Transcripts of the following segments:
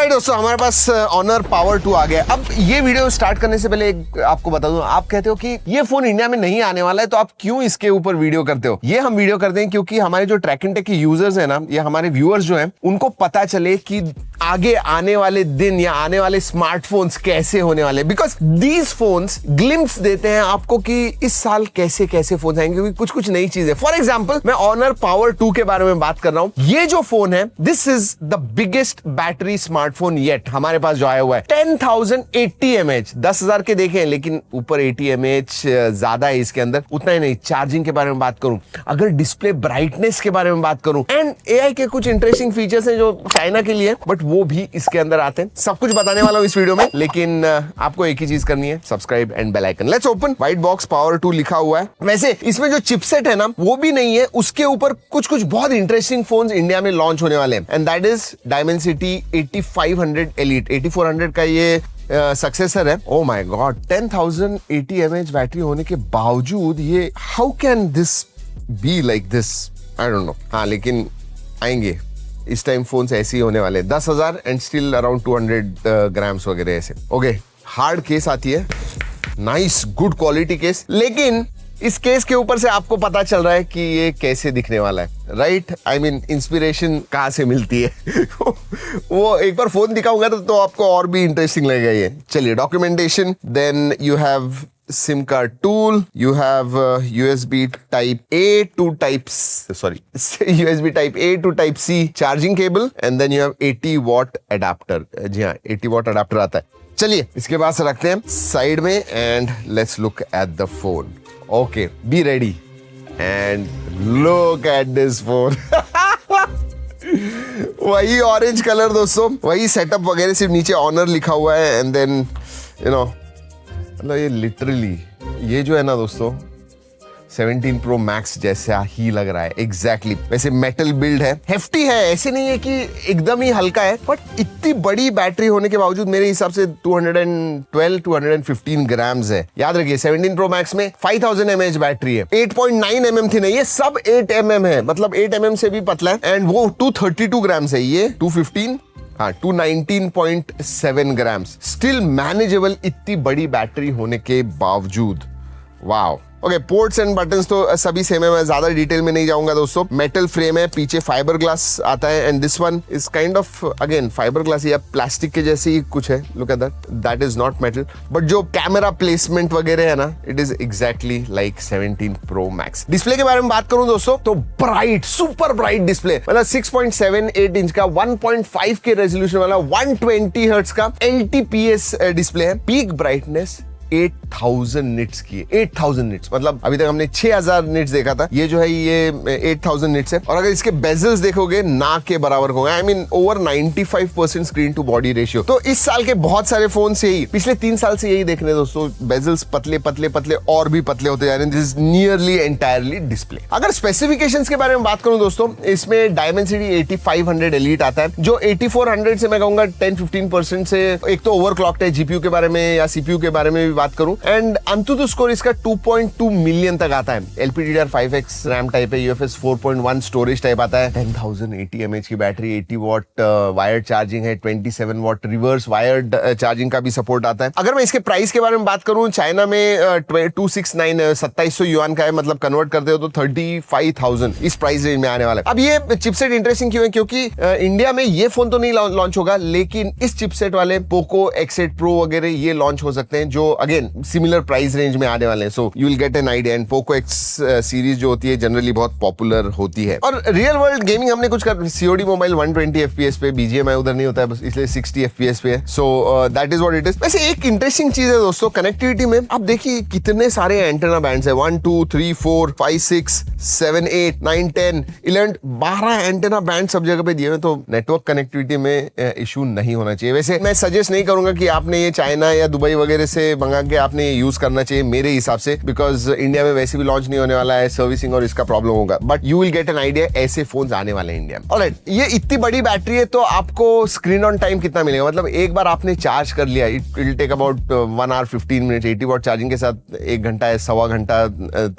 Alright दोस्तों, हमारे पास Honor Power 2 आ गया। अब ये वीडियो स्टार्ट करने से पहले एक आपको बता दूं, आप कहते हो कि ये फोन इंडिया में नहीं आने वाला है, तो आप क्यों इसके ऊपर वीडियो करते हो? ये हम वीडियो करते हैं क्योंकि हमारे जो ट्रैक एंड टेक के यूजर्स हैं ना, या हमारे व्यूअर्स जो हैं, उनको पता चले कि आगे आने वाले दिन या आने वाले स्मार्टफोन्स कैसे होने वाले, बिकॉज दीज फोन्स ग्लिम्प्स देते हैं आपको कि इस साल कैसे कैसे फोन आएंगे, क्योंकि कुछ कुछ नई चीजें। फॉर एग्जाम्पल, मैं Honor Power 2 के बारे में बात कर रहा हूं। ये जो फोन है, this is the biggest battery smartphone yet हमारे पास जो आया हुआ है। 10,080 mAh, 10,000 के देखें, लेकिन ऊपर 80 mAh ज्यादा है इसके अंदर। उतना ही नहीं, चार्जिंग के बारे में बात करूं, अगर डिस्प्ले ब्राइटनेस के बारे में बात करूं, एंड AI के कुछ इंटरेस्टिंग फीचर्स हैं जो चाइना के लिए, बट वो भी इसके अंदर आते हैं। सब कुछ बताने वाला हूं इस वीडियो में, लेकिन आपको एक ही चीज करनी है, subscribe and bell icon. Let's open. White box power 2 लिखा हुआ है। वैसे इसमें जो चिपसेट है ना, वो भी नहीं है, उसके ऊपर कुछ कुछ बहुत इंटरेस्टिंग फोन्स इंडिया में लॉन्च होने वाले हैं, and that is Dimensity 8500 Elite। 8400 का ये सक्सेसर है। Oh my God, 10,080 mAh battery होने के बावजूद ये, how can this be like this? I don't know. हाँ, लेकिन आएंगे इस टाइम फोन से ऐसे ही होने वाले। 10,000 एंड स्टिल अराउंड 200 ग्राम्स वगैरह ऐसे। ओके, हार्ड केस आती है, नाइस गुड क्वालिटी केस, लेकिन इस केस के ऊपर से आपको पता चल रहा है कि ये कैसे दिखने वाला है, राइट? आई मीन इंस्पिरेशन कहाँ से मिलती है वो एक बार फोन दिखाऊंगा तो आपको और भी इंटरेस्टिंग लगेगा ये। चलिए, documentation, then you have SIM card tool, you have USB type A to USB type A to type C charging cable, and then you have 80 watt adapter। जी हाँ, 80 watt adapter आता है। चलिए, इसके बाद से रखते हैं साइड में, and let's look at the phone। Okay, be ready and look at this phone। वही ऑरेंज कलर दोस्तों, वही सेटअप वगैरह, सिर्फ नीचे Honor लिखा हुआ है, एंड देन यू नो, मतलब ये लिटरली, ये जो है ना दोस्तों, 17 Pro Max जैसा ही लग रहा है एग्जैक्टली। वैसे मेटल बिल्ड है, हेफ्टी है, ऐसे नहीं है कि एकदम ही हल्का है, बट इतनी बड़ी बैटरी होने के बावजूद मेरे हिसाब से 215 ग्राम्स है। याद रखिए, 17 Pro Max में 5000 mAh बैटरी है। 8.9 mm थी, नहीं, ये सब 8 mm है, मतलब 8 mm से भी पतला है, एंड वो 232 ग्राम्स है, ये 215, हाँ 219.7 ग्राम्स, स्टिल मैनेजेबल इतनी बड़ी बैटरी होने के बावजूद। Wow. Okay, ports and buttons तो सभी सेम है, मैं ज्यादा डिटेल में नहीं जाऊंगा दोस्तों। मेटल फ्रेम है, पीछे फाइबर ग्लास आता है, and this one is kind of again fibre glass या प्लास्टिक के जैसे ही कुछ है। Look at that is not metal, but जो कैमरा प्लेसमेंट वगैरह है ना, it is exactly like 17 Pro Max। Display के बारे में बात करूं दोस्तों, तो ब्राइट, सुपर ब्राइट डिस्प्ले, मतलब 6.78 इंच का 1.5 के रेजोल्यूशन वाला 120 हर्ट्ज का LTPS डिस्प्ले है। पीक ब्राइटनेस 8000 निट्स की है। 8000 निट्स, मतलब अभी तक हमने 6000 निट्स देखा था, ये जो है ये 8000 निट्स है। और अगर इसके बेजल्स देखोगे, ना के बराबर होंगे, I mean over 95% screen to body ratio. तो इस साल के बहुत सारे फोन से ही, पिछले 3 साल से यही देख रहे हैं दोस्तों, बेजल्स पतले पतले पतले और भी पतले होते जा रहे हैं। This is nearly entirely display. अगर स्पेसिफिकेशंस के बारे में बात करूं दोस्तों, इसमें Dimensity 8500 Elite आता है, जो 8400 से मैं कहूंगा 10-15% से एक तो ओवरक्लॉक्ड है, जीपीयू के बारे में या सीपीयू के बारे में बात करूं, एंड अंतुतु स्कोर इसका 2.2 मिलियन तक आता है। LPDDR5X रैम टाइप है, UFS 4.1 स्टोरेज टाइप आता है, 10,080 mAh की बैटरी, 80 वॉट वायर्ड चार्जिंग है, 27 वॉट रिवर्स वायर्ड चार्जिंग का भी सपोर्ट आता है। अगर मैं इसके प्राइस के बारे में बात करूं, चाइना में 2700 युआन का है, मतलब कन्वर्ट करते हो तो 35,000 इस प्राइस रेंज में आने वाला है। अब ये चिपसेट इंटरेस्टिंग क्यों है? क्योंकि इंडिया में ये फोन तो नहीं लॉन्च होगा, लेकिन इस चिपसेट वाले Poco X8 Pro वगैरह ये लॉन्च हो सकते हैं, जो अगेन सिमिलर प्राइस रेंज में आने वाले हैं। So you will get an idea. And Poco X series जो होती है जनरली बहुत पॉपुलर होती है। और रियल वर्ल्ड गेमिंग हमने कुछ कर, COD मोबाइल 120 FPS पे, BGMI उधर नहीं होता है, बस इसलिए 60 FPS पे है। So that is what it is. वैसे एक इंटरेस्टिंग चीज है दोस्तों, कनेक्टिविटी में आप देखिए कितने सारे एंटेना बैंड्स है, 1 2 3 4 5 6 7 8 9 10 11 12 एंटेना बैंड सब जगह पे दिए हुए, तो नेटवर्क कनेक्टिविटी में इशू नहीं होना चाहिए। वैसे मैं सजेस्ट नहीं करूंगा कि आपने ये चाइना या दुबई वगैरह से मंगा मंगा के आपने यूज करना चाहिए मेरे हिसाब से, बिकॉज इंडिया में वैसे भी लॉन्च नहीं होने वाला है, सर्विसिंग और इसका प्रॉब्लम होगा, but you will get an idea ऐसे फोन आने वाले हैं इंडिया में। ऑलराइट, ये इतनी बड़ी बैटरी है तो आपको स्क्रीन ऑन टाइम कितना मिलेगा, मतलब एक बार आपने चार्ज कर लिया, it will take about 1 hour 15 minutes, 80 watt charging के साथ 1 घंटा या सवा घंटा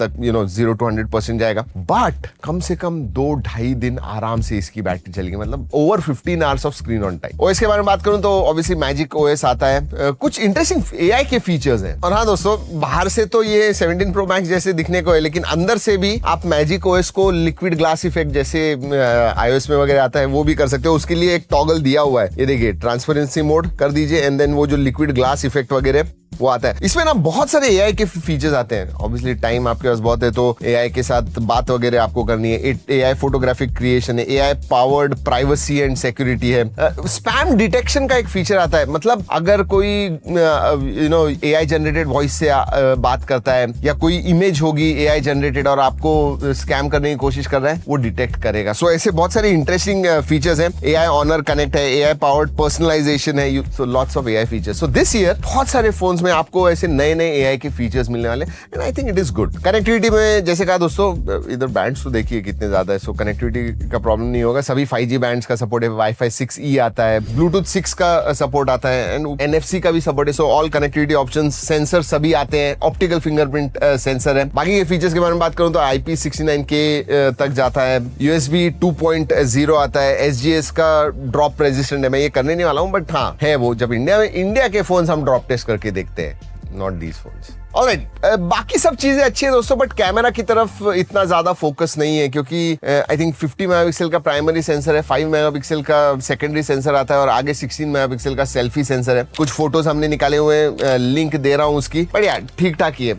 तक 0 to 100% जाएगा, बट कम से कम 2-2.5 दिन आराम से इसकी बैटरी चलेगी, मतलब over 15 hours of screen on time. OS के बारे में बात करूं तो ऑब्वियसली मैजिक ओएस आता है, कुछ इंटरेस्टिंग एआई के फीचर्स हैं। और हाँ दोस्तों, बाहर से तो ये 17 Pro Max जैसे दिखने को है, लेकिन अंदर से भी आप मैजिक ओएस को लिक्विड ग्लास इफेक्ट जैसे iOS में वगैरह आता है वो भी कर सकते हो। उसके लिए एक टॉगल दिया हुआ है, ये देखिए, ट्रांसपेरेंसी मोड कर दीजिए एंड देन वो जो लिक्विड ग्लास इफेक्ट वगैरह वो आता है। इसमें ना बहुत सारे एआई के फीचर्स आते हैं। ऑब्वियसली टाइम आपके पास बहुत है तो एआई के साथ बात वगैरह आपको करनी है। एआई फोटोग्राफिक क्रिएशन है, AI powered privacy and security है, स्पैम डिटेक्शन का एक फीचर आता है, मतलब अगर कोई एआई जनरेटेड वॉइस से बात करता है या कोई इमेज होगी एआई जनरेटेड और आपको स्कैम करने की कोशिश कर रहा है, वो डिटेक्ट करेगा। सो ऐसे बहुत सारे इंटरेस्टिंग फीचर्स हैं। एआई ऑनर कनेक्ट है, एआई पावर्ड पर्सनलाइजेशन है, so lots of AI features. So this year बहुत सारे फोन्स में आपको ऐसे नए नए एआई के फीचर्स मिलने वाले and I think it is good. Connectivity में जैसे कहा दोस्तों, इधर बैंड्स तो देखिए कितने ज्यादा है, सो कनेक्टिविटी का प्रॉब्लम नहीं होगा। सभी 5G बैंड्स का सपोर्ट है, वाईफाई 6E आता है, ब्लूटूथ 6 का सपोर्ट आता है एंड NFC का भी सपोर्ट है। So all connectivity options, sensor सभी आते हैं, ऑप्टिकल फिंगरप्रिंट सेंसर है। बाकी के फीचर्स के बारे में बात करूं तो IP69K तक जाता है, USB 2.0 आता है, SGS का ड्रॉप रेजिस्टेंट है। मैं ये करने नहीं वाला हूं, बट हाँ है वो, जब इंडिया के फोन हम ड्रॉप टेस्ट करके देखते हैं, नॉट दीज फोन्स। ऑलराइट, बाकी सब चीजें अच्छी है दोस्तों, बट कैमरा की तरफ इतना ज्यादा फोकस नहीं है, क्योंकि आई थिंक 50 मेगापिक्सल का प्राइमरी सेंसर है, 5 मेगापिक्सल का सेकेंडरी सेंसर आता है और आगे 16 मेगापिक्सल का सेल्फी सेंसर है। कुछ फोटोज हमने निकाले हुए हैं, लिंक दे रहा हूं उसकी, बट यार ठीक ठाक ही है।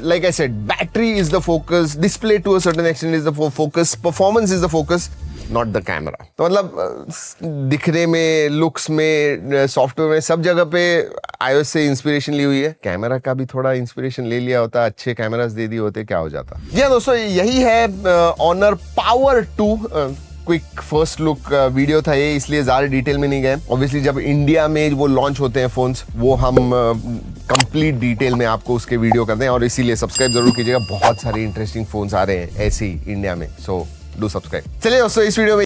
Like I said, battery is the focus, display to a certain extent is the focus, performance is the focus, not the camera. तो मतलब दिखने में, लुक्स में, सॉफ्टवेयर में, सब जगह पे iOS से इंस्पिरेशन ली हुई है। कैमरा का भी थोड़ा इंस्पिरेशन ले लिया होता, अच्छे कैमरास दे दिए होते, क्या हो जाता। जी हाँ दोस्तों, यही है Honor Power 2 quick first look video था ये, इसलिए ज्यादा डिटेल में नहीं गए। ऑब्वियसली जब इंडिया में वो लॉन्च होते हैं फोन्स, वो हम कंप्लीट डिटेल में आपको उसके वीडियो करते हैं, और इसीलिए सब्सक्राइब जरूर कीजिएगा। बहुत सारे इंटरेस्टिंग फोन्स आ रहे हैं ऐसे ही इंडिया में, सो डू सब्सक्राइब। चलिए दोस्तों, इस वीडियो में